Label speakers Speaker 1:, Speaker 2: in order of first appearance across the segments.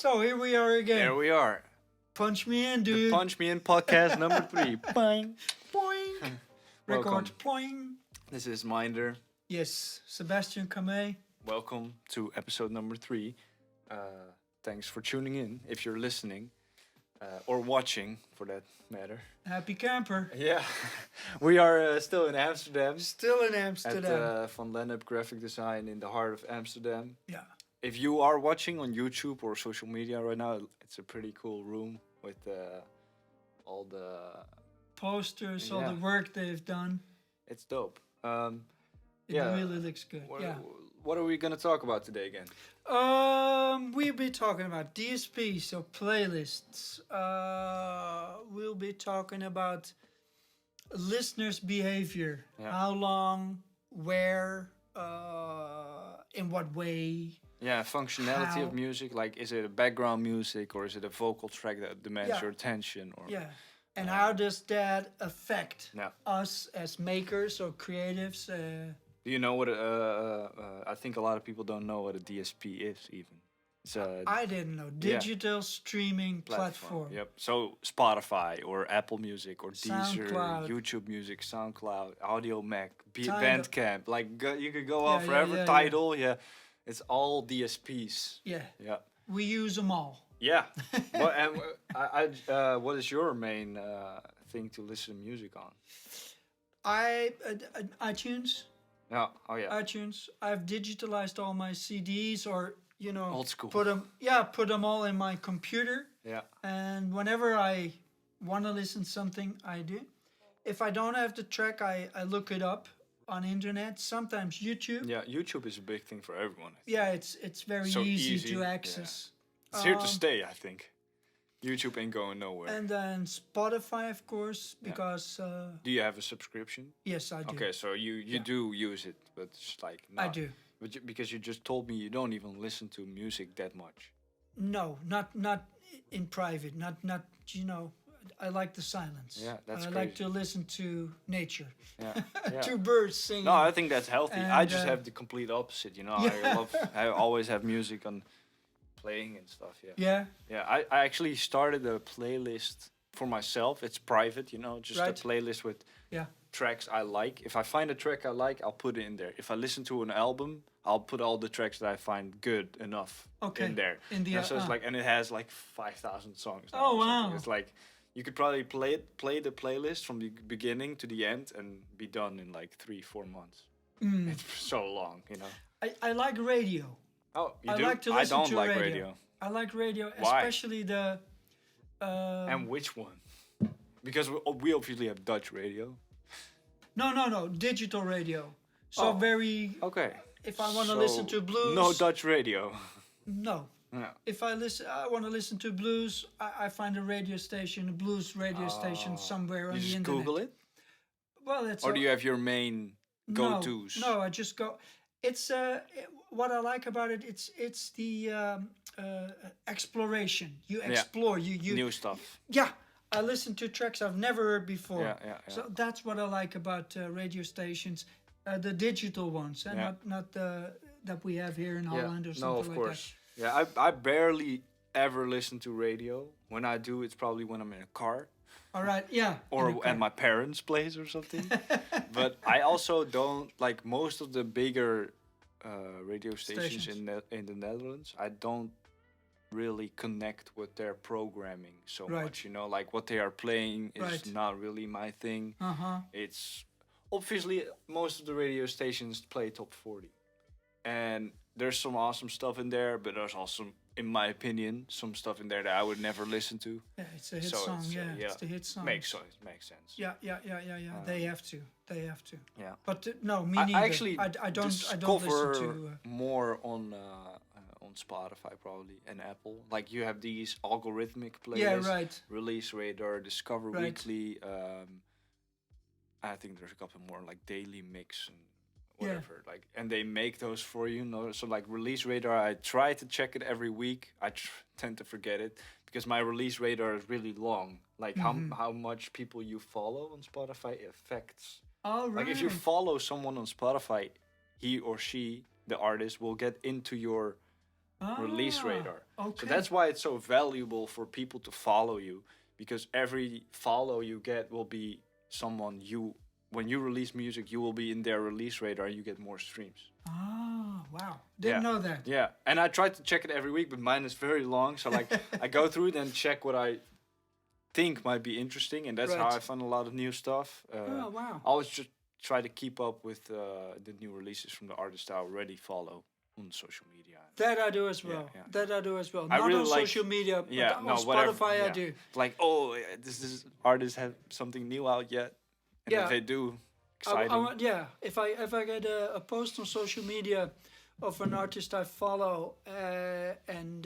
Speaker 1: So here we are again.
Speaker 2: There we are.
Speaker 1: Punch me in,
Speaker 2: The
Speaker 1: dude.
Speaker 2: Punch Me In podcast number 3. Bang.
Speaker 1: Boing.
Speaker 2: Welcome.
Speaker 1: Record. Poing.
Speaker 2: This is Minder.
Speaker 1: Yes, Sebastian Kamei.
Speaker 2: Welcome to episode number 3. Thanks for tuning in if you're listening or watching for that matter.
Speaker 1: Happy camper.
Speaker 2: Yeah, we are still in Amsterdam.
Speaker 1: Still in
Speaker 2: At
Speaker 1: Amsterdam.
Speaker 2: Van Lennep Graphic Design in the heart of Amsterdam.
Speaker 1: Yeah.
Speaker 2: If you are watching on YouTube or social media right now, it's a pretty cool room with all the...
Speaker 1: Posters, all
Speaker 2: Yeah.
Speaker 1: the work they've done.
Speaker 2: It's dope.
Speaker 1: It
Speaker 2: Yeah.
Speaker 1: really looks good.
Speaker 2: What are we going to talk about today again?
Speaker 1: We'll be talking about DSP, so playlists. We'll be talking about listeners' behavior.
Speaker 2: Yeah.
Speaker 1: How long, where, in what way.
Speaker 2: Yeah, functionality
Speaker 1: How-
Speaker 2: of music. Like, is it a background music or is it a vocal track that demands
Speaker 1: Yeah.
Speaker 2: your attention? Or
Speaker 1: Yeah. And how does that affect
Speaker 2: Yeah.
Speaker 1: us as makers or creatives?
Speaker 2: Do you know what? I think a lot of people don't know what a DSP is even. It's a
Speaker 1: I didn't know. Digital streaming platform.
Speaker 2: Yep. So Spotify or Apple Music or Deezer,
Speaker 1: SoundCloud.
Speaker 2: YouTube Music, SoundCloud, Audio Mac,
Speaker 1: Tidal.
Speaker 2: Bandcamp. Like you could go
Speaker 1: Yeah,
Speaker 2: on
Speaker 1: yeah,
Speaker 2: forever.
Speaker 1: yeah,
Speaker 2: Tidal, yeah. It's all DSPs.
Speaker 1: Yeah.
Speaker 2: Yeah.
Speaker 1: We use them all.
Speaker 2: Yeah. What is your main thing to listen to music on?
Speaker 1: iTunes.
Speaker 2: Yeah. Oh yeah.
Speaker 1: iTunes. I've digitalized all my CDs, or
Speaker 2: Old school.
Speaker 1: put them all in my computer.
Speaker 2: Yeah.
Speaker 1: And whenever I want to listen to something, I do. If I don't have the track, I look it up on internet. Sometimes YouTube.
Speaker 2: Yeah. YouTube is a big thing for everyone. I think.
Speaker 1: Yeah, it's very
Speaker 2: So
Speaker 1: easy
Speaker 2: easy,
Speaker 1: to
Speaker 2: yeah.
Speaker 1: access.
Speaker 2: It's here to stay, I think. YouTube ain't going nowhere.
Speaker 1: And then Spotify, of course,
Speaker 2: Yeah.
Speaker 1: because
Speaker 2: Do you have a subscription?
Speaker 1: yes, I do.
Speaker 2: Okay, so you do use it, but it's like
Speaker 1: I
Speaker 2: not-
Speaker 1: do.
Speaker 2: But because you just told me you don't even listen to music that much.
Speaker 1: No, not in private. Not I like the silence.
Speaker 2: Yeah, that's
Speaker 1: I like
Speaker 2: crazy.
Speaker 1: to listen to nature.
Speaker 2: Yeah. yeah.
Speaker 1: Two birds singing.
Speaker 2: No, I think that's healthy. I
Speaker 1: And,
Speaker 2: just have the complete opposite.
Speaker 1: Yeah.
Speaker 2: I always have music on playing and stuff. Yeah.
Speaker 1: Yeah,
Speaker 2: Yeah. I actually started a playlist for myself. It's private, just
Speaker 1: Right.
Speaker 2: a playlist with
Speaker 1: yeah.
Speaker 2: tracks I like. If I find a track I like, I'll put it in there. If I listen to an album, I'll put all the tracks that I find good enough
Speaker 1: Okay,
Speaker 2: in there.
Speaker 1: in the,
Speaker 2: So it's
Speaker 1: uh,
Speaker 2: like, and it has like 5,000 songs. now
Speaker 1: Oh,
Speaker 2: or something.
Speaker 1: wow.
Speaker 2: It's like you could probably play the playlist from the beginning to the end and be done in like 3-4 months.
Speaker 1: Mm.
Speaker 2: It's so long.
Speaker 1: I like radio.
Speaker 2: Oh, you
Speaker 1: I
Speaker 2: do?
Speaker 1: like to
Speaker 2: I
Speaker 1: listen
Speaker 2: don't
Speaker 1: to
Speaker 2: like
Speaker 1: radio.
Speaker 2: radio.
Speaker 1: I like radio,
Speaker 2: Why?
Speaker 1: especially the.
Speaker 2: And which one? Because we obviously have Dutch radio.
Speaker 1: No, digital radio. So
Speaker 2: Oh.
Speaker 1: very.
Speaker 2: Okay.
Speaker 1: If I want to listen
Speaker 2: So,
Speaker 1: to blues.
Speaker 2: No Dutch radio.
Speaker 1: No.
Speaker 2: Yeah.
Speaker 1: If I want to listen to blues, I find a radio station, a blues radio station somewhere on
Speaker 2: You
Speaker 1: the
Speaker 2: just
Speaker 1: internet.
Speaker 2: Google it?
Speaker 1: Well, it's
Speaker 2: Or do you have your main go-tos?
Speaker 1: No, I just go. It's what I like about it. It's the exploration. You explore. You
Speaker 2: New stuff.
Speaker 1: Yeah, I listen to tracks I've never heard before.
Speaker 2: Yeah.
Speaker 1: So that's what I like about radio stations, the digital ones, and
Speaker 2: Yeah.
Speaker 1: not the that we have here in Holland or
Speaker 2: No,
Speaker 1: something
Speaker 2: of
Speaker 1: like
Speaker 2: course. Yeah, I barely ever listen to radio. When I do, it's probably when I'm in a car
Speaker 1: that. All right, yeah.
Speaker 2: or
Speaker 1: in the
Speaker 2: at my parents' place or something. But I also don't like most of the bigger radio stations in the Netherlands. I don't really connect with their programming so
Speaker 1: Right.
Speaker 2: much. Like what they are playing is
Speaker 1: Right.
Speaker 2: not really my thing.
Speaker 1: Uh-huh.
Speaker 2: It's obviously most of the radio stations play top 40, and there's some awesome stuff in there, but there's also, in my opinion, some stuff in there that I would never listen to.
Speaker 1: Yeah, it's a hit
Speaker 2: So
Speaker 1: song.
Speaker 2: it's,
Speaker 1: It's the hit song.
Speaker 2: Makes sense.
Speaker 1: Yeah. They have to.
Speaker 2: Yeah.
Speaker 1: But no, me
Speaker 2: I
Speaker 1: neither.
Speaker 2: actually
Speaker 1: I don't
Speaker 2: discover
Speaker 1: listen to.
Speaker 2: more on Spotify probably and Apple. Like you have these algorithmic playlists.
Speaker 1: Yeah, right.
Speaker 2: Release Radar, Discover
Speaker 1: Right.
Speaker 2: Weekly. I think there's a couple more like Daily Mix and whatever. Like, and they make those for you. So like Release Radar, I try to check it every week. I tend to forget it because my Release Radar is really long. Like how much people you follow on Spotify affects.
Speaker 1: All right.
Speaker 2: Like if you follow someone on Spotify, he or she, the artist, will get into your Release
Speaker 1: Ah,
Speaker 2: radar. So
Speaker 1: okay.
Speaker 2: that's why it's so valuable for people to follow you, because every follow you get will be someone you, when you release music, you will be in their release radar and you get more streams.
Speaker 1: Ah, wow. Didn't know that.
Speaker 2: Yeah, and I try to check it every week, but mine is very long. So like I go through it and check what I think might be interesting, and that's how
Speaker 1: Right.
Speaker 2: I find a lot of new stuff.
Speaker 1: Oh, wow.
Speaker 2: I always just try to keep up with the new releases from the artists I already follow on social media.
Speaker 1: That I do as well.
Speaker 2: yeah.
Speaker 1: That I do as well.
Speaker 2: I
Speaker 1: Not
Speaker 2: really
Speaker 1: on
Speaker 2: like-
Speaker 1: social media, but
Speaker 2: Yeah,
Speaker 1: on
Speaker 2: no,
Speaker 1: Spotify
Speaker 2: whatever.
Speaker 1: I
Speaker 2: yeah.
Speaker 1: do.
Speaker 2: Like, oh, this artist have something new out yet? And
Speaker 1: Yeah.
Speaker 2: if they do,
Speaker 1: I
Speaker 2: exciting.
Speaker 1: yeah, if I get a post on social media of an artist I follow and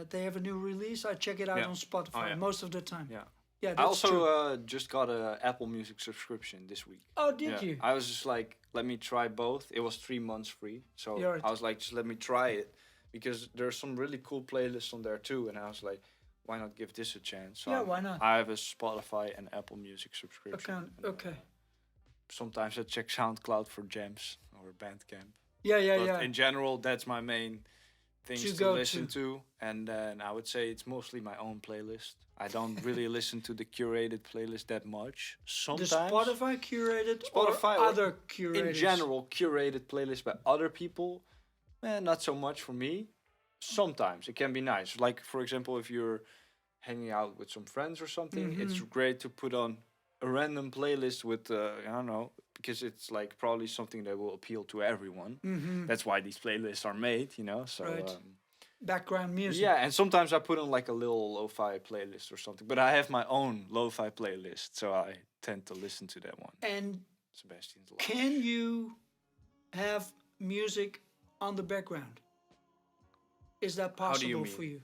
Speaker 1: they have a new release, I check it out
Speaker 2: Yeah.
Speaker 1: on Spotify
Speaker 2: yeah.
Speaker 1: most of the time.
Speaker 2: Yeah.
Speaker 1: Yeah,
Speaker 2: I
Speaker 1: that's
Speaker 2: also
Speaker 1: true.
Speaker 2: just got a Apple Music subscription this week.
Speaker 1: Oh, did you?
Speaker 2: I was just like, let me try both. It was 3 months free, so
Speaker 1: Yeah, right.
Speaker 2: I was like, just let me try it, because there's some really cool playlists on there too. And I was like, why not give this a chance? So
Speaker 1: Yeah, why not?
Speaker 2: I have a Spotify and Apple Music subscription.
Speaker 1: Okay,
Speaker 2: and,
Speaker 1: okay.
Speaker 2: sometimes I check SoundCloud for jams or Bandcamp.
Speaker 1: Yeah,
Speaker 2: But
Speaker 1: yeah.
Speaker 2: in general, that's my main things
Speaker 1: To
Speaker 2: to,
Speaker 1: go
Speaker 2: listen to. And then I would say it's mostly my own playlist. I don't really listen to the curated playlist that much.
Speaker 1: The
Speaker 2: Sometimes,
Speaker 1: Spotify curated
Speaker 2: Spotify
Speaker 1: or
Speaker 2: or
Speaker 1: other curators?
Speaker 2: in general, curated playlists by other people, not so much for me. Sometimes it can be nice. Like, for example, if you're hanging out with some friends or something, it's great to put on a random playlist with, I don't know, because it's like probably something that will appeal to everyone. That's why these playlists are made, you know. So
Speaker 1: Right. Background music.
Speaker 2: yeah, and sometimes I put on like a little lo-fi playlist or something. But I have my own lo-fi playlist, so I tend to listen to that one.
Speaker 1: And
Speaker 2: Sebastian's Live.
Speaker 1: can you have music on the background? Is that
Speaker 2: How do you
Speaker 1: possible
Speaker 2: mean?
Speaker 1: for you?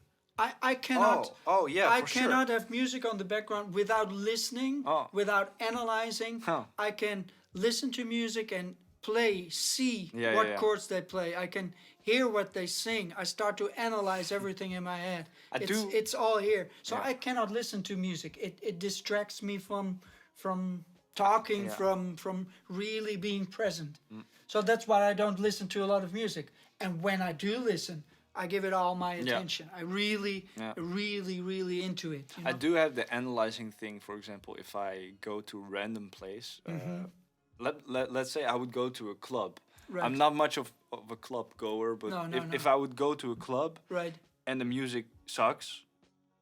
Speaker 1: I cannot.
Speaker 2: Oh yeah,
Speaker 1: I
Speaker 2: for
Speaker 1: cannot have music on the background without listening,
Speaker 2: Oh.
Speaker 1: without analyzing.
Speaker 2: Huh.
Speaker 1: I can listen to music and play, see
Speaker 2: Yeah,
Speaker 1: what
Speaker 2: yeah, yeah.
Speaker 1: chords they play. I can hear what they sing. I start to analyze everything in my head. It's all here. So
Speaker 2: Yeah.
Speaker 1: I cannot listen to music. It distracts me from talking,
Speaker 2: Yeah.
Speaker 1: from really being present. So that's why I don't listen to a lot of music. And when I do listen, I give it all my attention. I really into it. You know?
Speaker 2: I do have the analyzing thing. For example, if I go to a random place, let's say I would go to a club.
Speaker 1: Right.
Speaker 2: I'm not much of a club goer, but
Speaker 1: No,
Speaker 2: if I would go to a club
Speaker 1: Right.
Speaker 2: and the music sucks,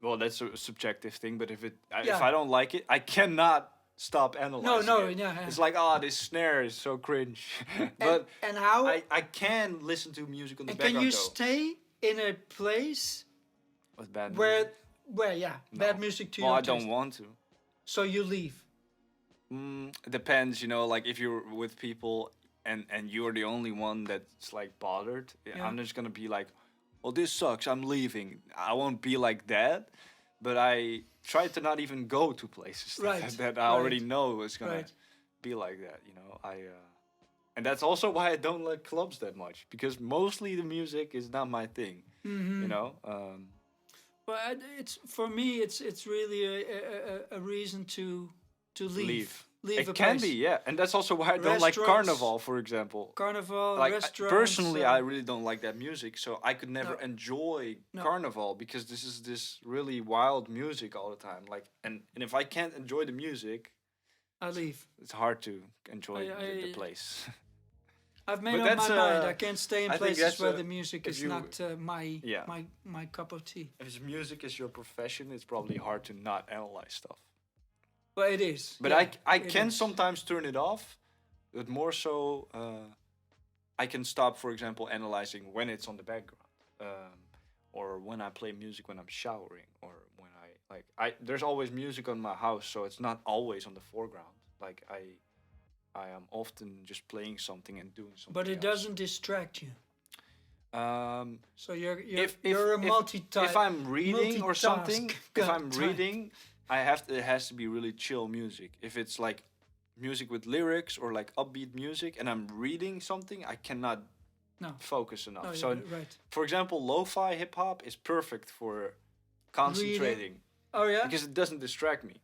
Speaker 2: well, that's a subjective thing. But if
Speaker 1: Yeah.
Speaker 2: I don't like it, I cannot stop analyzing
Speaker 1: no,
Speaker 2: it.
Speaker 1: yeah.
Speaker 2: It's like, oh, this snare is so cringe. But
Speaker 1: And how?
Speaker 2: I can listen to music on the
Speaker 1: And can
Speaker 2: background
Speaker 1: you
Speaker 2: though.
Speaker 1: stay in a place
Speaker 2: With bad
Speaker 1: where,
Speaker 2: music.
Speaker 1: bad music to
Speaker 2: Well,
Speaker 1: your
Speaker 2: I don't
Speaker 1: taste?
Speaker 2: want to.
Speaker 1: So you leave.
Speaker 2: It depends, you know, like if you're with people and you're the only one that's like bothered,
Speaker 1: Yeah.
Speaker 2: I'm just gonna be like, well, this sucks, I'm leaving. I won't be like that, but I try to not even go to places
Speaker 1: Right,
Speaker 2: that I already
Speaker 1: right,
Speaker 2: know is gonna
Speaker 1: right.
Speaker 2: be like that, you know. And that's also why I don't like clubs that much, because mostly the music is not my thing,
Speaker 1: Mm-hmm.
Speaker 2: you know.
Speaker 1: But it's for me. It's really a reason to leave. Leave a
Speaker 2: It can
Speaker 1: place.
Speaker 2: be, yeah, and that's also why I don't like
Speaker 1: Restaurants.
Speaker 2: Carnival, for example.
Speaker 1: Carnival,
Speaker 2: Like
Speaker 1: restaurants.
Speaker 2: personally, I really don't like that music, so I could never
Speaker 1: No.
Speaker 2: enjoy
Speaker 1: No.
Speaker 2: Carnival, because this is this really wild music all the time. Like, and if I can't enjoy the music,
Speaker 1: I leave.
Speaker 2: it's hard to enjoy the
Speaker 1: I-
Speaker 2: place.
Speaker 1: I've made
Speaker 2: But
Speaker 1: up my
Speaker 2: that's,
Speaker 1: mind. I can't stay in
Speaker 2: I think
Speaker 1: places
Speaker 2: that's,
Speaker 1: where the music
Speaker 2: if
Speaker 1: is
Speaker 2: you-
Speaker 1: not
Speaker 2: Yeah.
Speaker 1: my cup of tea.
Speaker 2: If music is your profession, it's probably hard to not analyze stuff.
Speaker 1: But it is.
Speaker 2: But
Speaker 1: yeah,
Speaker 2: I
Speaker 1: it
Speaker 2: can
Speaker 1: is.
Speaker 2: sometimes turn it off, but more so, I can stop, for example, analyzing when it's on the background, or when I play music when I'm showering, or when there's always music on my house, so it's not always on the foreground. Like I am often just playing something and doing something.
Speaker 1: But it
Speaker 2: else.
Speaker 1: doesn't distract you.
Speaker 2: Um,
Speaker 1: So you're
Speaker 2: if
Speaker 1: a multi-type.
Speaker 2: if I'm reading or something, if I'm
Speaker 1: multitask.
Speaker 2: reading, it has to be really chill music. If it's like music with lyrics or like upbeat music, and I'm reading something, I cannot
Speaker 1: No.
Speaker 2: focus enough.
Speaker 1: Oh,
Speaker 2: So,
Speaker 1: yeah, right.
Speaker 2: for example, lo-fi hip hop is perfect for concentrating
Speaker 1: Oh yeah.
Speaker 2: because it doesn't distract me,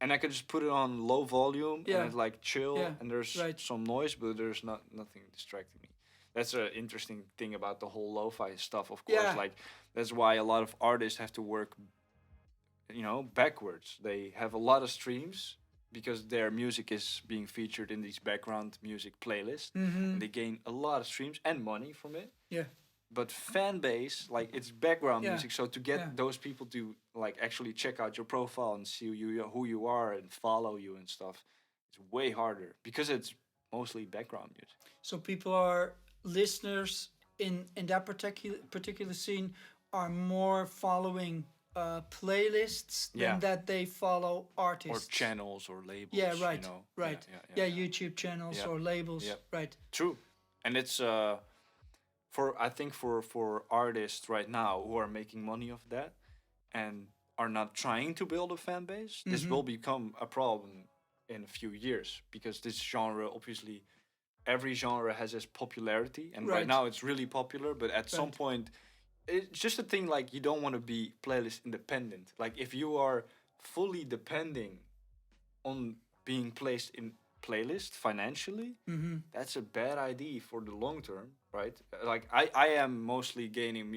Speaker 2: and I can just put it on low volume
Speaker 1: Yeah.
Speaker 2: and it's like chill,
Speaker 1: Yeah,
Speaker 2: and there's
Speaker 1: right.
Speaker 2: some noise, but there's nothing distracting me. that's an interesting thing about the whole lo-fi stuff, of course.
Speaker 1: Yeah.
Speaker 2: Like, that's why a lot of artists have to work, backwards. They have a lot of streams because their music is being featured in these background music playlists. And they gain a lot of streams and money from it.
Speaker 1: Yeah.
Speaker 2: But fan base, like, it's background
Speaker 1: Yeah.
Speaker 2: music. So to get
Speaker 1: Yeah.
Speaker 2: those people to like actually check out your profile and see who you are and follow you and stuff, it's way harder because it's mostly background music.
Speaker 1: So people are listeners in that particular scene are more following playlists
Speaker 2: Yeah.
Speaker 1: than that they follow
Speaker 2: Or
Speaker 1: artists.
Speaker 2: channels or labels.
Speaker 1: Yeah, right,
Speaker 2: You know?
Speaker 1: right. Yeah, YouTube channels
Speaker 2: Yeah.
Speaker 1: or labels,
Speaker 2: Yeah.
Speaker 1: right.
Speaker 2: True, and it's I think for artists right now who are making money off that and are not trying to build a fan base, this will become a problem in a few years because this genre, obviously, every genre has its popularity, and right
Speaker 1: Right.
Speaker 2: now it's really popular. But at some point, it's just a thing, like, you don't want to be playlist independent. Like, if you are fully depending on being placed in playlist financially, that's a bad idea for the long term, right? Like, I am mostly gaining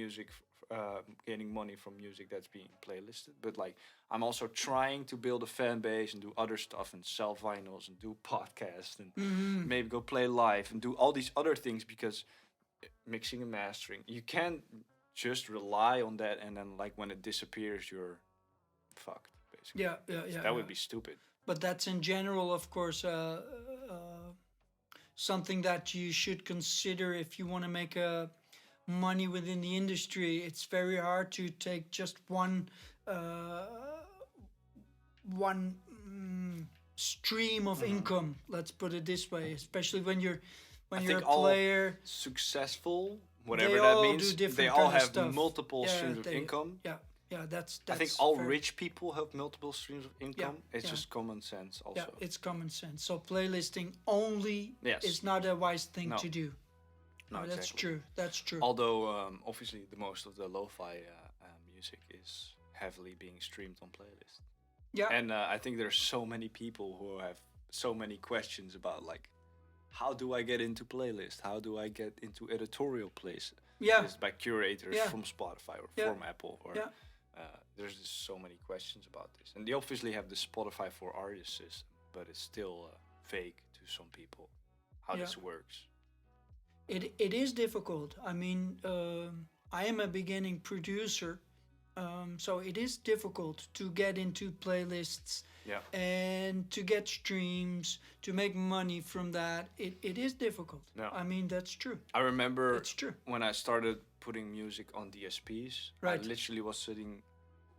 Speaker 2: gaining money from music that's being playlisted, but like, I'm also trying to build a fan base and do other stuff and sell vinyls and do podcasts and maybe go play live and do all these other things, because mixing and mastering, you can't just rely on that and then, like, when it disappears, you're fucked, basically.
Speaker 1: Yeah.
Speaker 2: That would be stupid.
Speaker 1: But that's in general, of course, something that you should consider if you want to make money within the industry. It's very hard to take just one stream of income. Let's put it this way, especially when you're a
Speaker 2: think all
Speaker 1: player.
Speaker 2: Successful, whatever
Speaker 1: They
Speaker 2: that
Speaker 1: all
Speaker 2: means,
Speaker 1: do different
Speaker 2: they all
Speaker 1: kind of
Speaker 2: have
Speaker 1: stuff.
Speaker 2: multiple
Speaker 1: Yeah,
Speaker 2: streams of income.
Speaker 1: Yeah, that's
Speaker 2: I think all
Speaker 1: very-
Speaker 2: rich people have multiple streams of income. It's
Speaker 1: yeah.
Speaker 2: just common sense also.
Speaker 1: Yeah, it's common sense. So playlisting only
Speaker 2: Yes.
Speaker 1: is not a wise thing
Speaker 2: No.
Speaker 1: to do.
Speaker 2: No,
Speaker 1: That's
Speaker 2: exactly.
Speaker 1: true. That's true.
Speaker 2: Although, obviously, the most of the lo-fi music is heavily being streamed on playlists.
Speaker 1: Yeah.
Speaker 2: And I think there's so many people who have so many questions about, like, how do I get into playlist? How do I get into editorial place?
Speaker 1: Yeah.
Speaker 2: It's by curators
Speaker 1: Yeah.
Speaker 2: from Spotify or
Speaker 1: Yeah.
Speaker 2: from Apple. Or
Speaker 1: Yeah.
Speaker 2: there's just so many questions about this. And they obviously have the Spotify for Artists system, but it's still vague to some people how
Speaker 1: Yeah.
Speaker 2: this works.
Speaker 1: It is difficult. I mean, I am a beginning producer, so it is difficult to get into playlists
Speaker 2: Yeah.
Speaker 1: and to get streams, to make money from that. It is difficult.
Speaker 2: Yeah.
Speaker 1: I mean, that's true.
Speaker 2: I remember
Speaker 1: It's true.
Speaker 2: when I started putting music on DSPs,
Speaker 1: Right.
Speaker 2: I literally was sitting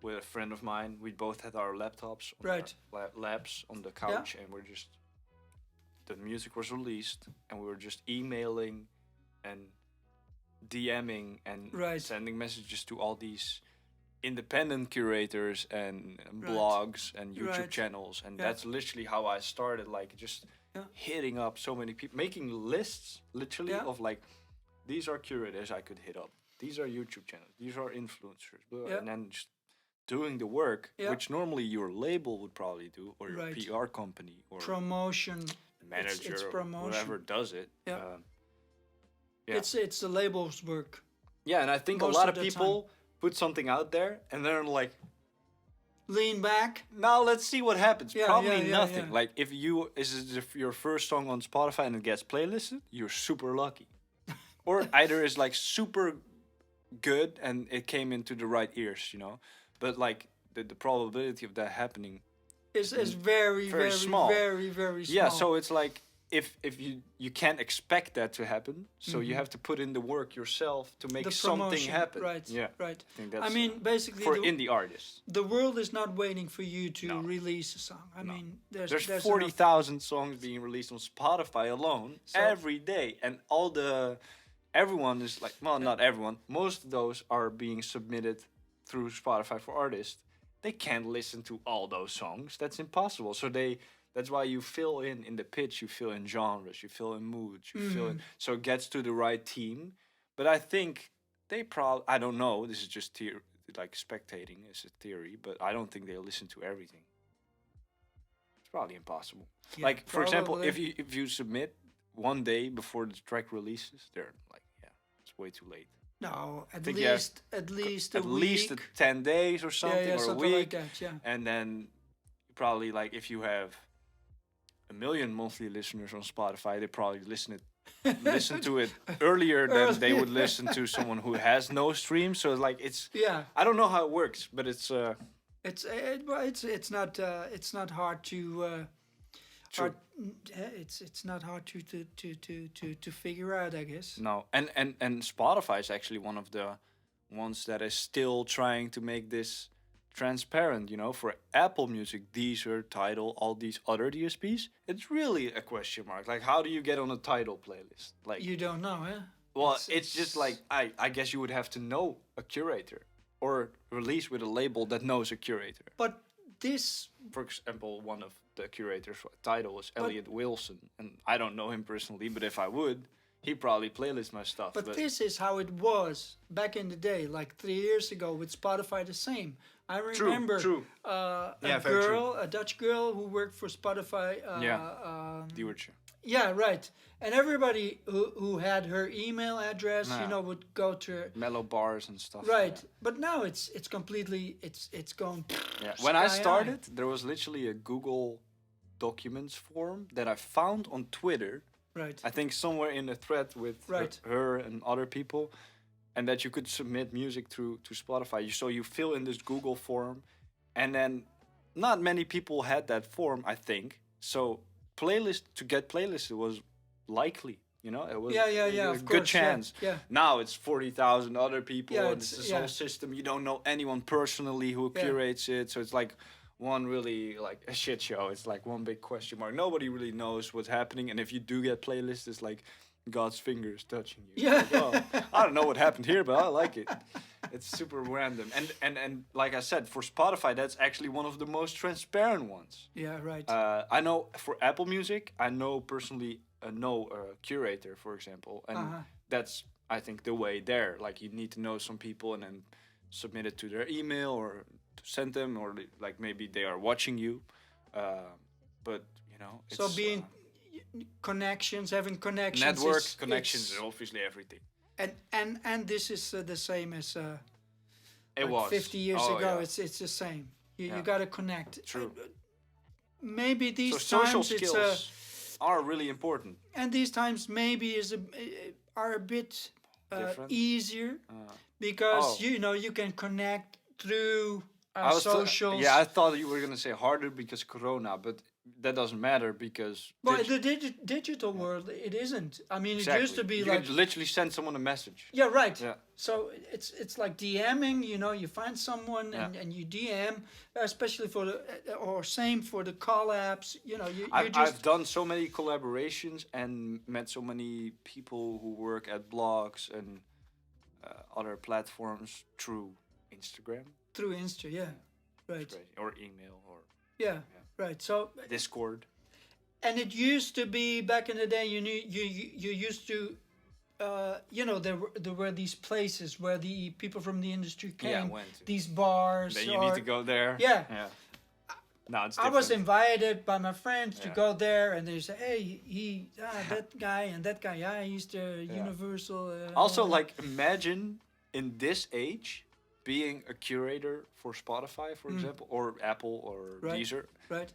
Speaker 2: with a friend of mine. We both had our laptops on
Speaker 1: Right.
Speaker 2: our laps on the couch, and the music was released, and we were just emailing and DMing and
Speaker 1: Right.
Speaker 2: sending messages to all these independent curators and blogs and YouTube
Speaker 1: Right.
Speaker 2: channels, and
Speaker 1: Yeah.
Speaker 2: that's literally how I started, like, just hitting up so many people, making lists literally
Speaker 1: Yeah.
Speaker 2: of, like, these are curators I could hit up, these are YouTube channels, these are influencers, blah,
Speaker 1: Yeah.
Speaker 2: and then just doing the work,
Speaker 1: Yeah.
Speaker 2: which normally your label would probably do, or your
Speaker 1: Right.
Speaker 2: PR company or
Speaker 1: Promotion.
Speaker 2: manager,
Speaker 1: it's
Speaker 2: or
Speaker 1: promotion.
Speaker 2: whoever does it.
Speaker 1: Yeah.
Speaker 2: Yeah.
Speaker 1: It's the label's work.
Speaker 2: Yeah, and I think
Speaker 1: Most
Speaker 2: a lot
Speaker 1: of
Speaker 2: of
Speaker 1: the
Speaker 2: people put something out there and they're like,
Speaker 1: Lean back.
Speaker 2: now let's see what happens.
Speaker 1: Yeah,
Speaker 2: Probably
Speaker 1: yeah,
Speaker 2: nothing.
Speaker 1: yeah.
Speaker 2: Like, if your first song on Spotify and it gets playlisted, you're super lucky. Or either it's like super good and it came into the right ears, But like the probability of that happening,
Speaker 1: Is very
Speaker 2: Very small.
Speaker 1: very small.
Speaker 2: yeah. So it's like, if you can't expect that to happen, so you have to put in the work yourself to make
Speaker 1: the
Speaker 2: something
Speaker 1: promotion,
Speaker 2: happen.
Speaker 1: right?
Speaker 2: Yeah.
Speaker 1: Right.
Speaker 2: I think that's
Speaker 1: I mean, basically,
Speaker 2: for indie artists.
Speaker 1: the world is not waiting for you to
Speaker 2: No.
Speaker 1: release a song. I mean, there's
Speaker 2: There's
Speaker 1: enough-
Speaker 2: 40,000 songs being released on Spotify alone every day, and everyone is like, well, not everyone. Most of those are being submitted through Spotify for Artists. They can't listen to all those songs. That's impossible. So that's why you fill in the pitch, you fill in genres, you fill in moods, you fill in, so it gets to the right team. But I think I don't know. This is just like spectating. It's a theory, but I don't think they listen to everything. It's probably impossible.
Speaker 1: Yeah,
Speaker 2: like, for example,
Speaker 1: probably.
Speaker 2: if you submit one day before the track releases, they're like, yeah, it's way too late.
Speaker 1: No, at
Speaker 2: think you have
Speaker 1: least a
Speaker 2: At
Speaker 1: week.
Speaker 2: least 10 days or something,
Speaker 1: yeah,
Speaker 2: or a
Speaker 1: something
Speaker 2: week.
Speaker 1: like that. Yeah.
Speaker 2: And then probably like if you have 1 million monthly listeners on Spotify, they probably listen to it earlier than they would listen to someone who has no stream. So like
Speaker 1: Yeah.
Speaker 2: I don't know how it works, but it's
Speaker 1: Well, it's not hard to
Speaker 2: True.
Speaker 1: it's not hard to figure out, I guess.
Speaker 2: no. And Spotify is actually one of the ones that is still trying to make this transparent, for Apple Music, Deezer, Tidal, all these other DSPs. It's really a question mark. Like, how do you get on a Tidal playlist? Like,
Speaker 1: You don't know, eh?
Speaker 2: well, it's just like I guess you would have to know a curator or release with a label that knows a curator.
Speaker 1: But this,
Speaker 2: For example, one of the curators for Tidal is Elliot Wilson, and I don't know him personally, but if I would, he'd probably playlist my stuff.
Speaker 1: but this is how it was back in the day, like 3 years ago with Spotify. The same. I remember
Speaker 2: true.
Speaker 1: a
Speaker 2: Yeah, very true.
Speaker 1: girl, a Dutch girl who worked for Spotify.
Speaker 2: Diewertje.
Speaker 1: Yeah, right. And everybody who had her email address,
Speaker 2: Yeah.
Speaker 1: would go to her.
Speaker 2: Mellow bars and stuff.
Speaker 1: Right, but now it's completely it's gone.
Speaker 2: Yeah. When I
Speaker 1: sky high.
Speaker 2: started, there was literally a Google Documents form that I found on Twitter.
Speaker 1: Right.
Speaker 2: I think somewhere in a thread with
Speaker 1: Right.
Speaker 2: her and other people, and that you could submit music to Spotify. So you fill in this Google form, and then not many people had that form, I think. So to get playlisted was likely, it was
Speaker 1: Yeah,
Speaker 2: a
Speaker 1: of
Speaker 2: good
Speaker 1: course, yeah,
Speaker 2: chance.
Speaker 1: yeah.
Speaker 2: Now it's 40,000 other people,
Speaker 1: Yeah,
Speaker 2: and
Speaker 1: it's-
Speaker 2: it's this
Speaker 1: yeah.
Speaker 2: whole system. You don't know anyone personally who
Speaker 1: Yeah.
Speaker 2: curates it, so it's like one really like a shit show. It's like one big question mark. Nobody really knows what's happening, and if you do get playlists, it's like God's fingers touching you.
Speaker 1: Yeah.
Speaker 2: Like, oh, I don't know what happened here, but I like it. It's super random, and like I said, for Spotify, that's actually one of the most transparent ones.
Speaker 1: Yeah, right.
Speaker 2: I know for Apple Music, I know personally know a curator, for example, and
Speaker 1: Uh-huh.
Speaker 2: that's I think the way there. Like you need to know some people and then submit it to their email or to send them, or like maybe they are watching you. But it's,
Speaker 1: so being connections, having connections,
Speaker 2: network
Speaker 1: is-
Speaker 2: connections
Speaker 1: it's-
Speaker 2: are obviously everything.
Speaker 1: and this is the same as
Speaker 2: It
Speaker 1: like
Speaker 2: was
Speaker 1: 50 years
Speaker 2: Oh,
Speaker 1: ago.
Speaker 2: yeah.
Speaker 1: It's the same. You
Speaker 2: Yeah.
Speaker 1: got to connect.
Speaker 2: True.
Speaker 1: Maybe these
Speaker 2: So social
Speaker 1: times
Speaker 2: skills are really important.
Speaker 1: and these times maybe are a bit
Speaker 2: Different?
Speaker 1: easier because
Speaker 2: Oh.
Speaker 1: you can connect through
Speaker 2: I was
Speaker 1: socials.
Speaker 2: I thought you were gonna say harder because Corona, but that doesn't matter because
Speaker 1: But the digital world, it isn't. I mean, it used to be
Speaker 2: you
Speaker 1: like
Speaker 2: could literally send someone a message.
Speaker 1: yeah, right.
Speaker 2: Yeah.
Speaker 1: So it's like DMing. You find someone and you DM, especially for the or same for the collabs. You
Speaker 2: I've
Speaker 1: just
Speaker 2: done so many collaborations and met so many people who work at blogs and other platforms through Instagram,
Speaker 1: through Insta. Yeah, right.
Speaker 2: or email or
Speaker 1: Yeah, right. So
Speaker 2: Discord.
Speaker 1: and it used to be back in the day. You used to. There were these places where the people from the industry came.
Speaker 2: went to.
Speaker 1: These bars.
Speaker 2: Then you need to go there.
Speaker 1: Yeah.
Speaker 2: No, it's
Speaker 1: I
Speaker 2: different.
Speaker 1: was invited by my friends to
Speaker 2: Yeah.
Speaker 1: go there, and they say, "Hey, that guy and that guy, he's the Universal."
Speaker 2: Also, like, imagine in this age being a curator for Spotify, for example, or Apple or
Speaker 1: Right.
Speaker 2: Deezer.
Speaker 1: right,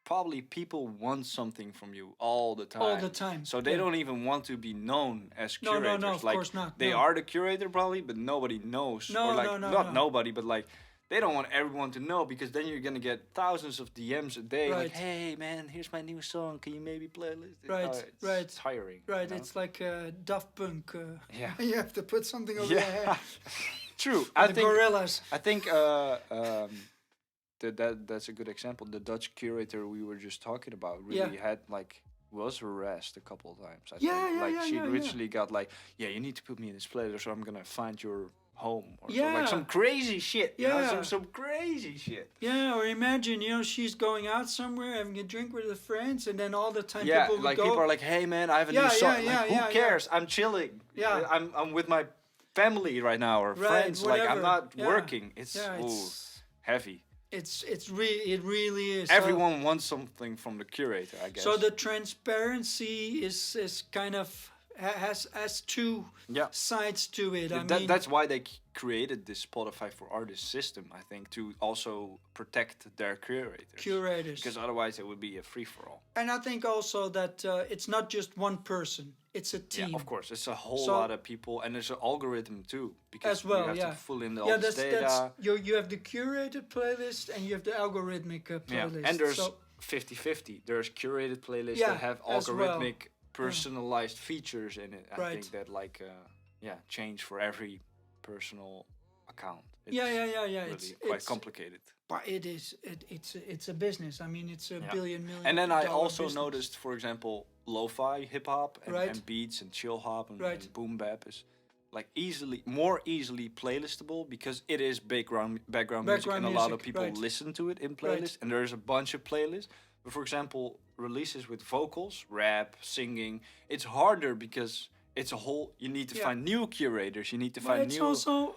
Speaker 2: Probably people want something from you all the time.
Speaker 1: all the time.
Speaker 2: So they
Speaker 1: Yeah.
Speaker 2: don't even want to be known as
Speaker 1: No,
Speaker 2: curators.
Speaker 1: no, of
Speaker 2: like,
Speaker 1: course not,
Speaker 2: They
Speaker 1: no.
Speaker 2: are the curator probably, but nobody knows.
Speaker 1: No,
Speaker 2: or like,
Speaker 1: no, no,
Speaker 2: not
Speaker 1: no.
Speaker 2: nobody, but like, they don't want everyone to know because then you're gonna get thousands of DMs a day. Like,
Speaker 1: Right.
Speaker 2: hey man, here's my new song. Can you maybe play a list?
Speaker 1: Right,
Speaker 2: It's
Speaker 1: right.
Speaker 2: tiring.
Speaker 1: Right,
Speaker 2: you know?
Speaker 1: it's like Daft Punk.
Speaker 2: Yeah.
Speaker 1: You have to put something over your
Speaker 2: Yeah.
Speaker 1: head.
Speaker 2: True.
Speaker 1: The gorillas.
Speaker 2: I think that's a good example. The Dutch curator we were just talking about really was harassed a couple of times. I
Speaker 1: Yeah,
Speaker 2: think.
Speaker 1: yeah,
Speaker 2: Like
Speaker 1: yeah,
Speaker 2: she
Speaker 1: yeah,
Speaker 2: literally got like, yeah, you need to put me in this playlist or I'm gonna find your home or
Speaker 1: Yeah.
Speaker 2: like some crazy shit. You know,
Speaker 1: Yeah.
Speaker 2: some crazy shit.
Speaker 1: Yeah, or imagine, she's going out somewhere having a drink with her friends, and then all the time
Speaker 2: Yeah,
Speaker 1: people would
Speaker 2: like
Speaker 1: go.
Speaker 2: people are like, hey man, I have a
Speaker 1: Yeah,
Speaker 2: new song.
Speaker 1: yeah,
Speaker 2: Like,
Speaker 1: yeah,
Speaker 2: who
Speaker 1: yeah,
Speaker 2: cares? I'm chilling.
Speaker 1: Yeah.
Speaker 2: I'm with my family right now or
Speaker 1: Right,
Speaker 2: friends. Like I'm
Speaker 1: whatever.
Speaker 2: not
Speaker 1: Yeah.
Speaker 2: working. It's,
Speaker 1: Yeah,
Speaker 2: ooh,
Speaker 1: it's
Speaker 2: heavy.
Speaker 1: it really is.
Speaker 2: Everyone wants something from the curator, I guess.
Speaker 1: So the transparency is kind of has two sides to it. I mean,
Speaker 2: that's why they created this Spotify for Artists system, I think, to also protect their curators. Because otherwise it would be a free for all.
Speaker 1: And I think also that it's not just one person; it's a team.
Speaker 2: Yeah, of course, it's a whole lot of people, and there's an algorithm too. Because
Speaker 1: as well,
Speaker 2: you have to fill in all this data.
Speaker 1: You have the curated playlist and you have the algorithmic playlist.
Speaker 2: Yeah, and there's 50-50. There's curated playlists that have algorithmic, personalized features in it. I think that change for every personal account. It's really
Speaker 1: it's
Speaker 2: quite complicated.
Speaker 1: But it's a business. I mean, it's a billion million.
Speaker 2: And then I also
Speaker 1: business.
Speaker 2: noticed, for example, lo-fi hip hop and beats and chill hop and boom bap is like more easily playlistable because it is background music, and a lot of people listen to it in playlists. And there's a bunch of playlists. But for example, releases with vocals, rap, singing, it's harder because it's a whole. You need to find new curators. You need to find new.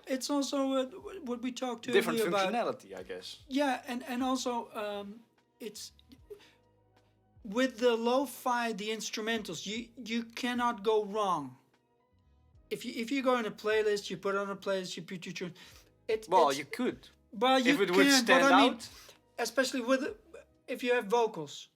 Speaker 1: It's also what we talked earlier
Speaker 2: different functionality, I guess.
Speaker 1: Yeah, and also it's with the lo-fi, the instrumentals. You cannot go wrong. If you go in a playlist, you put on a playlist, you put your tune.
Speaker 2: You could.
Speaker 1: Well, you
Speaker 2: if it
Speaker 1: can,
Speaker 2: would stand
Speaker 1: but I mean,
Speaker 2: out,
Speaker 1: especially if you have vocals.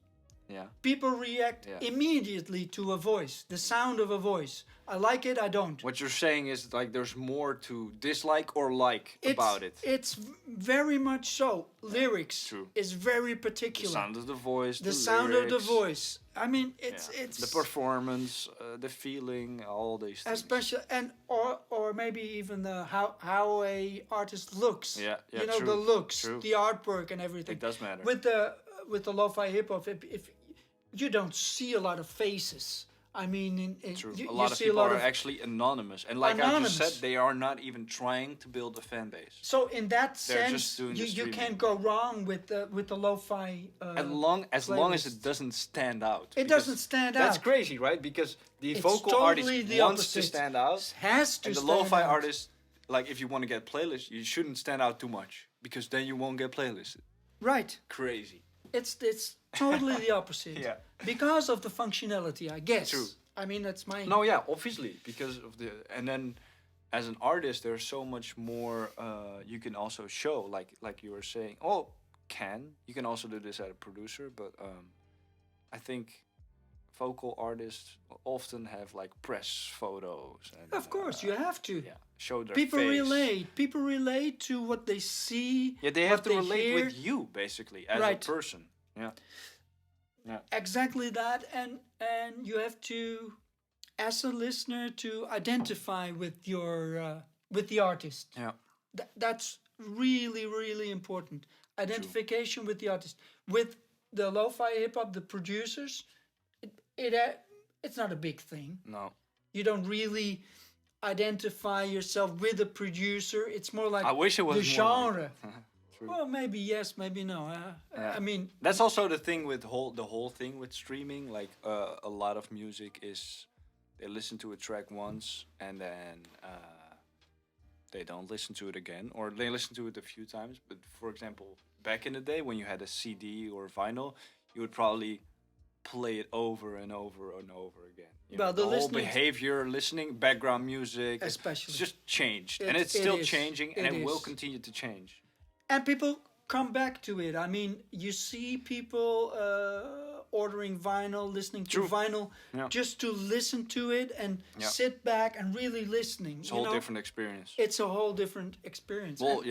Speaker 2: Yeah.
Speaker 1: People react immediately to a voice, the sound of a voice. I like it, I don't.
Speaker 2: What you're saying is like there's more to dislike or like about it.
Speaker 1: It's very much so. Lyrics is very particular.
Speaker 2: The sound of the voice,
Speaker 1: the sound
Speaker 2: lyrics,
Speaker 1: of the voice. I mean, it's
Speaker 2: the performance, the feeling, all these things.
Speaker 1: Especially or maybe even how a artist looks.
Speaker 2: Yeah,
Speaker 1: the looks, the artwork, and everything.
Speaker 2: It does matter.
Speaker 1: With the lo-fi hip hop, if you don't see a lot of faces. I mean,
Speaker 2: a lot of people are actually anonymous, and like I just said, they are not even trying to build a fan base.
Speaker 1: So in that sense, you can't go wrong with the lo-fi.
Speaker 2: As long as it doesn't stand out.
Speaker 1: It doesn't stand out.
Speaker 2: That's crazy, right? Because the vocal artist wants to stand out,
Speaker 1: has to.
Speaker 2: And the lo-fi artist, like if you want to get playlists, you shouldn't stand out too much because then you won't get playlisted.
Speaker 1: Right.
Speaker 2: Crazy.
Speaker 1: It's totally the opposite.
Speaker 2: Yeah.
Speaker 1: Because of the functionality, I guess.
Speaker 2: True.
Speaker 1: I mean, that's my.
Speaker 2: No, yeah, obviously, because of and then as an artist, there's so much more you can also show. Like you were saying, you can also do this as a producer, but I think vocal artists often have like press photos. And,
Speaker 1: of course, you have to.
Speaker 2: Yeah, show their
Speaker 1: people
Speaker 2: face.
Speaker 1: People relate to what they see.
Speaker 2: Yeah, they have to relate with you basically as a person. Yeah. Yeah.
Speaker 1: Exactly that, and you have to, as a listener, to identify with with the artist.
Speaker 2: Yeah.
Speaker 1: That's really, really important. Identification with the artist. With the lo-fi hip hop, the producers, it's not a big thing.
Speaker 2: No.
Speaker 1: You don't really identify yourself with a producer. It's more like
Speaker 2: I wish it was
Speaker 1: the genre.
Speaker 2: True.
Speaker 1: Well, maybe yes, maybe no. I mean,
Speaker 2: that's also the thing with the whole thing with streaming. Like a lot of music is they listen to a track once and then they don't listen to it again, or they listen to it a few times. But for example, back in the day when you had a CD or vinyl, you would probably play it over and over and over again. The whole behavior, listening, background music,
Speaker 1: especially,
Speaker 2: it's just changed, and it's still changing, and it will continue to change.
Speaker 1: And people come back to it. I mean, you see people ordering vinyl, listening to vinyl, just to listen to it and sit back and really listening.
Speaker 2: It's a whole different experience.
Speaker 1: It's a whole different experience.
Speaker 2: Well,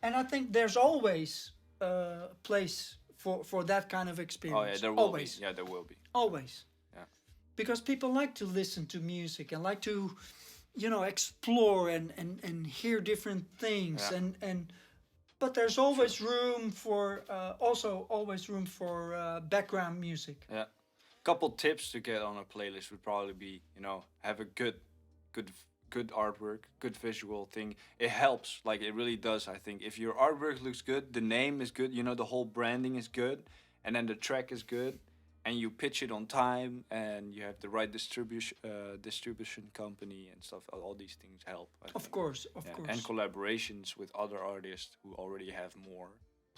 Speaker 1: And I think there's always a place for that kind of experience.
Speaker 2: Oh, yeah, there will be. Yeah, there will be.
Speaker 1: Always.
Speaker 2: Yeah.
Speaker 1: Because people like to listen to music and like to, explore and hear different things and but there's always room for background music.
Speaker 2: Yeah, couple tips to get on a playlist would probably be have a good artwork, good visual thing. It helps, like it really does. I think if your artwork looks good, the name is good, the whole branding is good, and then the track is good, and you pitch it on time, and you have the right distribution company and stuff. All these things help.
Speaker 1: Of course.
Speaker 2: And collaborations with other artists who already have more.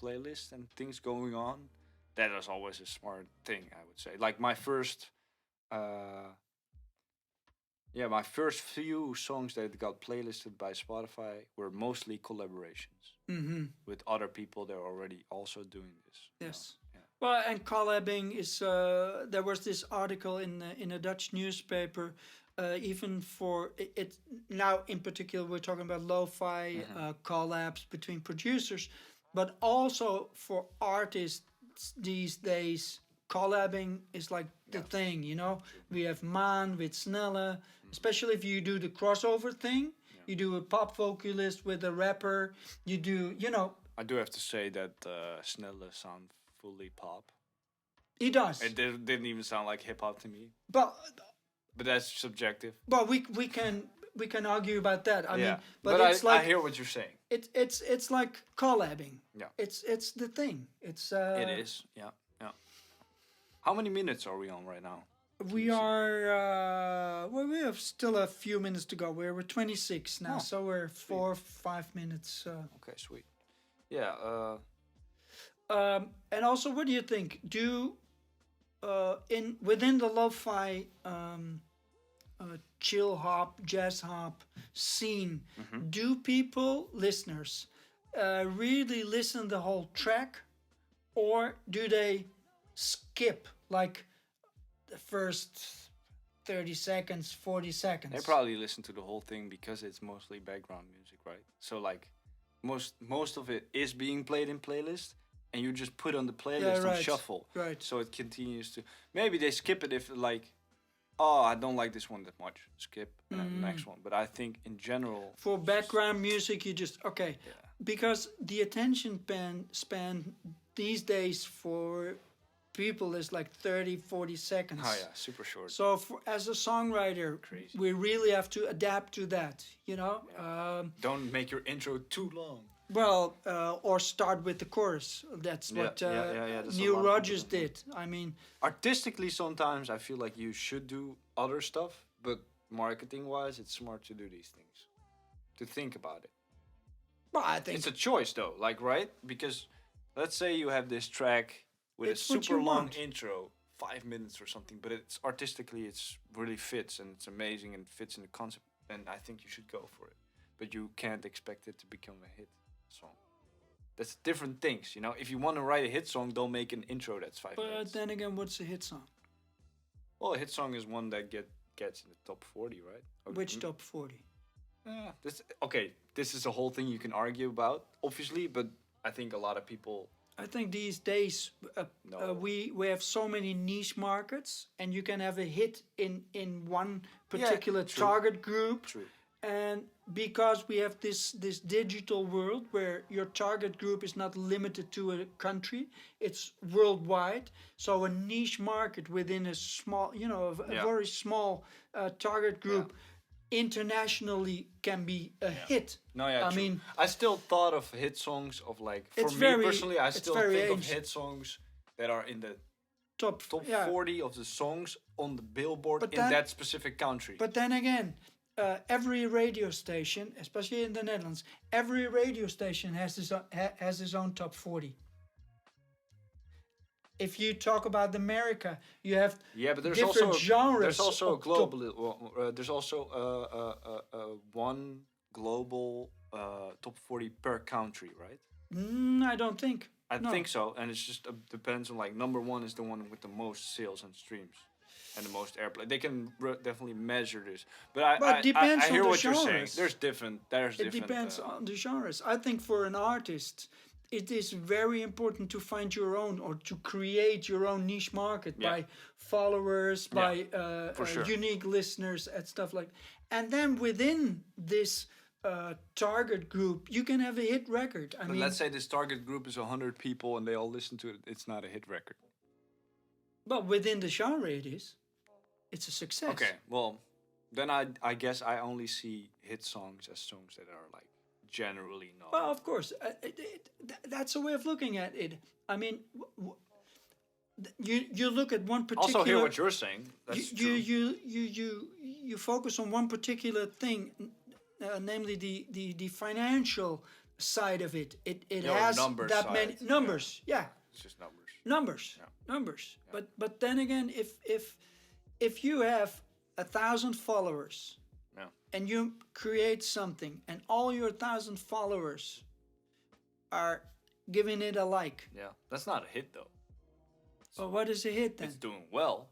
Speaker 2: playlists and things going on, that is always a smart thing, I would say. Like my first, yeah, my first few songs that got playlisted by Spotify were mostly collaborations
Speaker 1: Mm-hmm.
Speaker 2: with other people that are already also doing this.
Speaker 1: Yes.
Speaker 2: Yeah.
Speaker 1: Well, and collabing is. There was this article in a Dutch newspaper. Even for it now, in particular, we're talking about lo-fi collabs between producers, but also for artists these days. Collabing is like the thing, you know. We have Maan with Snelle, especially if you do the crossover thing. You do a pop vocalist with a rapper. You do, you know.
Speaker 2: I do have to say that Snelle sound fully pop.
Speaker 1: He does.
Speaker 2: It didn't even sound like hip hop to me,
Speaker 1: But
Speaker 2: that's subjective.
Speaker 1: we can argue about that. I mean,
Speaker 2: but
Speaker 1: it's
Speaker 2: I
Speaker 1: like
Speaker 2: hear what you're saying.
Speaker 1: it's like collabing.
Speaker 2: Yeah.
Speaker 1: It's the thing. It's
Speaker 2: It is. Yeah. Yeah. How many minutes are we on right now?
Speaker 1: We are well, we have still a few minutes to go. We're 26 now,
Speaker 2: Oh,
Speaker 1: so we're 4-5 minutes.
Speaker 2: Okay, sweet. Yeah.
Speaker 1: And also, what do you think? Within the lo-fi chill hop, jazz hop scene, do people, listeners, really listen the whole track, or do they skip like the first 30 seconds, 40 seconds?
Speaker 2: They probably listen to the whole thing because it's mostly background music, right? So like most of it is being played in playlist, and you just put on the playlist on shuffle.
Speaker 1: Right.
Speaker 2: So it continues to. Maybe they skip it if like, oh, I don't like this one that much. Skip and then the next one. But I think in general,
Speaker 1: for background music, you just okay,
Speaker 2: yeah.
Speaker 1: because the attention span these days for people is like 30-40 seconds.
Speaker 2: Oh yeah, super short.
Speaker 1: So as a songwriter,
Speaker 2: Crazy.
Speaker 1: we really have to adapt to that, you know.
Speaker 2: Don't make your intro too long.
Speaker 1: Well, or start with the chorus. That's what
Speaker 2: That's
Speaker 1: Neil
Speaker 2: a lot of
Speaker 1: Rogers
Speaker 2: people do.
Speaker 1: did. I mean,
Speaker 2: Artistically, sometimes I feel like you should do other stuff, but marketing-wise, it's smart to do these things. To think about it.
Speaker 1: well, I think
Speaker 2: It's a choice, though. Like, right? Because let's say you have this track with
Speaker 1: It's
Speaker 2: a
Speaker 1: what
Speaker 2: super
Speaker 1: you
Speaker 2: long
Speaker 1: want.
Speaker 2: intro, 5 minutes or something, but it's artistically, it's really fits and it's amazing and fits in the concept, and I think you should go for it. But you can't expect it to become a hit song. That's different things, you know. If you want to write a hit song, don't make an intro that's 5
Speaker 1: But
Speaker 2: minutes.
Speaker 1: then again, what's a hit song?
Speaker 2: Well, a hit song is one that gets in the top 40, right?
Speaker 1: Which top 40?
Speaker 2: Yeah, this is a whole thing you can argue about, obviously, but I think a lot of people.
Speaker 1: I think these days
Speaker 2: No.
Speaker 1: we have so many niche markets, and you can have a hit in one particular
Speaker 2: true.
Speaker 1: target group.
Speaker 2: True.
Speaker 1: And because we have this digital world where your target group is not limited to a country, it's worldwide. So a niche market within a small, you know, a very small target group internationally can be a hit.
Speaker 2: No, yeah,
Speaker 1: I
Speaker 2: true.
Speaker 1: mean,
Speaker 2: I still thought of hit songs of like for
Speaker 1: It's
Speaker 2: me
Speaker 1: very-
Speaker 2: personally, I
Speaker 1: it's
Speaker 2: still
Speaker 1: very
Speaker 2: think of
Speaker 1: ancient.
Speaker 2: hit songs that are in the
Speaker 1: top
Speaker 2: top 40 of the songs on the Billboard
Speaker 1: But
Speaker 2: in
Speaker 1: then-
Speaker 2: that specific country.
Speaker 1: But then again, every radio station, especially in the Netherlands, every radio station has its own top 40. If you talk about America, you have
Speaker 2: yeah, but there's
Speaker 1: different
Speaker 2: also
Speaker 1: genres.
Speaker 2: there's also a
Speaker 1: of top-
Speaker 2: global there's also one global top 40 per country, right?
Speaker 1: I don't think.
Speaker 2: I
Speaker 1: No.
Speaker 2: think so, and it's just depends on like number one is the one with the most sales and streams and the most airplay. They can definitely measure this, but
Speaker 1: But it depends
Speaker 2: I
Speaker 1: on
Speaker 2: hear
Speaker 1: the
Speaker 2: what you're saying.
Speaker 1: genres.
Speaker 2: There's different.
Speaker 1: It depends on the genres. I think for an artist, it is very important to find your own or to create your own niche market by followers, by
Speaker 2: sure.
Speaker 1: unique listeners and stuff like. And then within this target group, you can have a hit record. I
Speaker 2: But
Speaker 1: mean,
Speaker 2: let's say this target group is 100 people and they all listen to it. It's not a hit record.
Speaker 1: but within the genre, it is. It's a success.
Speaker 2: Okay, well, then I guess I only see hit songs as songs that are like generally known.
Speaker 1: Well, of course, that's a way of looking at it. I mean, you look at one particular.
Speaker 2: Also, hear what you're saying. That's true.
Speaker 1: You focus on one particular thing, namely the financial side of it. It
Speaker 2: No,
Speaker 1: has
Speaker 2: number
Speaker 1: that many
Speaker 2: side, yeah.
Speaker 1: numbers. Yeah,
Speaker 2: It's just numbers.
Speaker 1: numbers, numbers. But then again, if you have 1,000 followers
Speaker 2: Yeah.
Speaker 1: and you create something and all your 1,000 followers are giving it a like,
Speaker 2: Yeah. That's not a hit though.
Speaker 1: well, what is a hit then?
Speaker 2: It's doing well.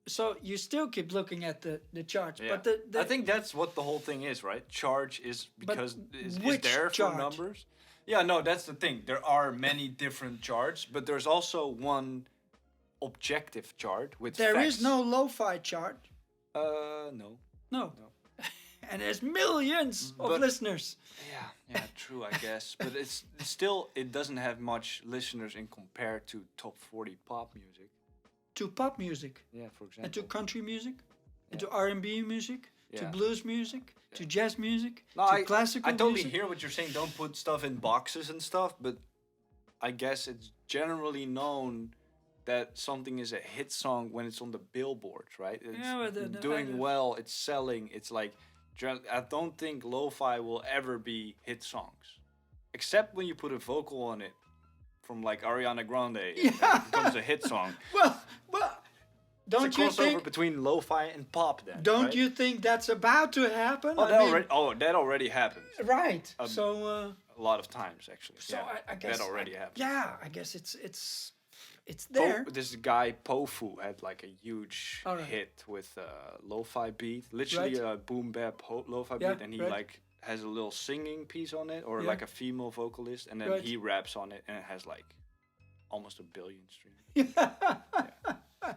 Speaker 1: So you still keep looking at the charts,
Speaker 2: Yeah.
Speaker 1: but the
Speaker 2: I think that's what the whole thing is, right? Charge is because is
Speaker 1: which
Speaker 2: there
Speaker 1: chart?
Speaker 2: for numbers. Yeah, no, that's the thing. There are many different charts, but there's also one objective chart with
Speaker 1: there
Speaker 2: facts.
Speaker 1: is no lo-fi chart.
Speaker 2: No.
Speaker 1: No. And there's millions of
Speaker 2: But-
Speaker 1: listeners.
Speaker 2: Yeah, true, I guess. But it's still, it doesn't have much listeners in compared to top 40 pop music.
Speaker 1: To pop music,
Speaker 2: Yeah, for example.
Speaker 1: and to country music, and to R&B music, to
Speaker 2: Yeah.
Speaker 1: blues music, to jazz music,
Speaker 2: No,
Speaker 1: to
Speaker 2: I
Speaker 1: classical
Speaker 2: totally
Speaker 1: music.
Speaker 2: hear what you're saying. Don't put stuff in boxes and stuff, but I guess it's generally known that something is a hit song when it's on the billboards, right? It's
Speaker 1: Yeah, but then
Speaker 2: doing well, it's selling. It's like I don't think lo-fi will ever be hit songs, except when you put a vocal on it from like Ariana Grande. And it becomes a hit song.
Speaker 1: Well, don't
Speaker 2: It's a
Speaker 1: you
Speaker 2: crossover
Speaker 1: think?
Speaker 2: between lo-fi and pop. Then
Speaker 1: Don't
Speaker 2: right?
Speaker 1: you think that's about to happen?
Speaker 2: Oh,
Speaker 1: I
Speaker 2: that
Speaker 1: mean,
Speaker 2: already happened
Speaker 1: right.
Speaker 2: Um,
Speaker 1: So,
Speaker 2: a lot of times actually.
Speaker 1: so
Speaker 2: Yeah,
Speaker 1: I guess
Speaker 2: that already happened.
Speaker 1: Yeah, I guess it's there.
Speaker 2: This guy Pofu had like a huge
Speaker 1: All right.
Speaker 2: hit with lo-fi beat, literally
Speaker 1: Right.
Speaker 2: a boom bap lo-fi
Speaker 1: Yeah,
Speaker 2: beat, and he
Speaker 1: right.
Speaker 2: like has a little singing piece on it, or
Speaker 1: Yeah.
Speaker 2: like a female vocalist, and then
Speaker 1: Right.
Speaker 2: he raps on it, and it has like almost 1 billion streams.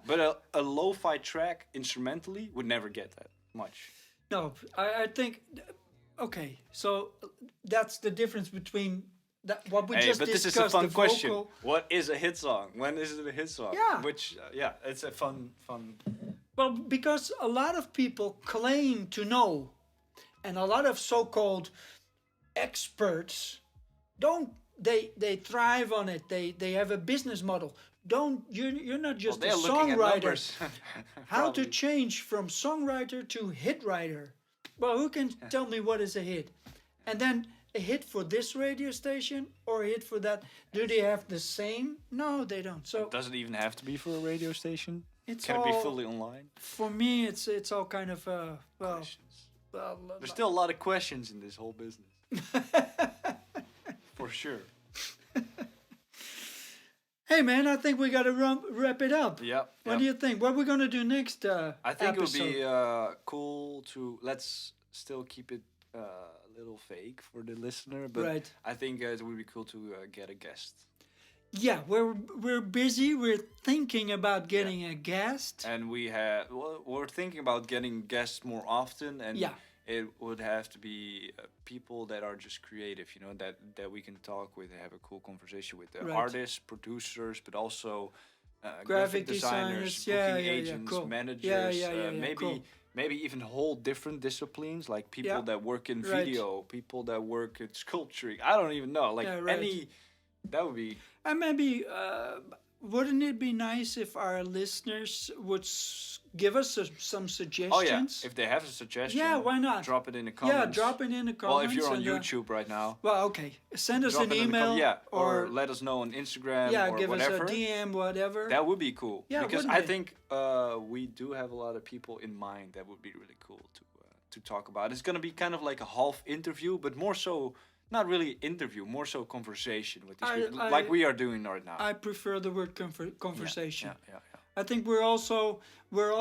Speaker 2: But a lo-fi track instrumentally would never get that much.
Speaker 1: No, I think. Okay, so that's the difference between that what we
Speaker 2: Hey,
Speaker 1: just
Speaker 2: but this
Speaker 1: discussed.
Speaker 2: is a fun
Speaker 1: the
Speaker 2: question.
Speaker 1: vocal.
Speaker 2: What is a hit song? When is it a hit song?
Speaker 1: Yeah.
Speaker 2: Which yeah, it's a fun.
Speaker 1: Well, because a lot of people claim to know, and a lot of so-called experts don't. They thrive on it. They have a business model. Don't you're not
Speaker 2: Well,
Speaker 1: just a
Speaker 2: they're looking at
Speaker 1: songwriter.
Speaker 2: numbers.
Speaker 1: How to
Speaker 2: Probably.
Speaker 1: change from songwriter to hit writer? Well, who can tell me what is a hit? And then a hit for this radio station or a hit for that? Do they have the same? No, they don't. So
Speaker 2: Does it even have to be for a radio station?
Speaker 1: it's
Speaker 2: Can
Speaker 1: all,
Speaker 2: it be fully online?
Speaker 1: for me. It's all kind of well,
Speaker 2: Questions.
Speaker 1: well.
Speaker 2: There's still a lot of questions in this whole business. For sure.
Speaker 1: Hey man, I think we got to wrap it up.
Speaker 2: Yep.
Speaker 1: What do you think? What are we gonna do next?
Speaker 2: I think
Speaker 1: episode?
Speaker 2: it would be cool to let's still keep it a little fake for the listener, but
Speaker 1: Right.
Speaker 2: I think it would be cool to get a guest.
Speaker 1: Yeah, we're busy. We're thinking about getting a guest.
Speaker 2: And we're thinking about getting guests more often, and
Speaker 1: Yeah.
Speaker 2: it would have to be people that are just creative, you know, that we can talk with and have a cool conversation with.
Speaker 1: Right.
Speaker 2: Artists, producers, but also
Speaker 1: Graphic
Speaker 2: designers,
Speaker 1: designers, yeah,
Speaker 2: booking
Speaker 1: yeah,
Speaker 2: agents,
Speaker 1: cool.
Speaker 2: managers,
Speaker 1: Yeah,
Speaker 2: maybe
Speaker 1: cool.
Speaker 2: maybe even whole different disciplines, like people
Speaker 1: Yeah.
Speaker 2: that work in
Speaker 1: Right.
Speaker 2: video, people that work in sculpturing. I don't even know, like
Speaker 1: Yeah, right.
Speaker 2: any. That would be
Speaker 1: And maybe, wouldn't it be nice if our listeners would give us some suggestions?
Speaker 2: Oh yeah, if they have a suggestion,
Speaker 1: Yeah, why not?
Speaker 2: Drop it in the
Speaker 1: Yeah,
Speaker 2: comments.
Speaker 1: drop it in the
Speaker 2: Well,
Speaker 1: comments.
Speaker 2: if you're on
Speaker 1: and,
Speaker 2: YouTube right now,
Speaker 1: well, okay. Send us
Speaker 2: drop
Speaker 1: an
Speaker 2: it in the
Speaker 1: email.
Speaker 2: yeah, or let us know on Instagram
Speaker 1: yeah,
Speaker 2: or
Speaker 1: give
Speaker 2: whatever.
Speaker 1: us a DM, whatever.
Speaker 2: That would be cool.
Speaker 1: Yeah,
Speaker 2: because
Speaker 1: wouldn't
Speaker 2: I
Speaker 1: it?
Speaker 2: think we do have a lot of people in mind that would be really cool to talk about. It's gonna be kind of like a half interview, but more so. Not really interview, more so conversation with these people, like we are doing right now.
Speaker 1: I prefer the word conversation.
Speaker 2: Yeah.
Speaker 1: I think we're all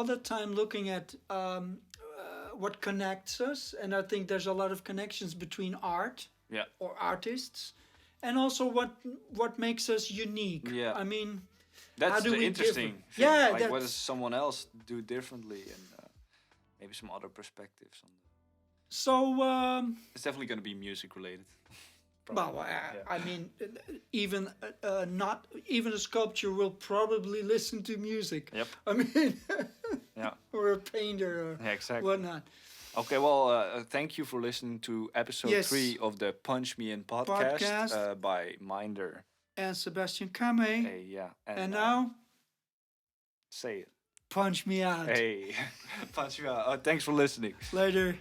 Speaker 1: the time looking at what connects us, and I think there's a lot of connections between art
Speaker 2: Yeah.
Speaker 1: or artists, and also what makes us unique.
Speaker 2: Yeah.
Speaker 1: I mean,
Speaker 2: That's
Speaker 1: how do
Speaker 2: the
Speaker 1: we
Speaker 2: interesting
Speaker 1: differ?
Speaker 2: thing.
Speaker 1: Yeah,
Speaker 2: like what
Speaker 1: that's-
Speaker 2: does someone else do differently, and maybe some other perspectives on.
Speaker 1: so.
Speaker 2: It's definitely going to be music related.
Speaker 1: Well, I mean, even not even a sculpture will probably listen to music.
Speaker 2: Yep.
Speaker 1: I mean,
Speaker 2: Yeah.
Speaker 1: or a painter or
Speaker 2: Yeah, exactly.
Speaker 1: whatnot.
Speaker 2: Okay, well, thank you for listening to episode
Speaker 1: Yes.
Speaker 2: 3 of the Punch Me In podcast,
Speaker 1: Podcast.
Speaker 2: by Minder.
Speaker 1: And Sebastian Kame.
Speaker 2: Hey, yeah.
Speaker 1: And now,
Speaker 2: say it.
Speaker 1: punch me out.
Speaker 2: Hey, Punch Me Out. Thanks for listening.
Speaker 1: Later.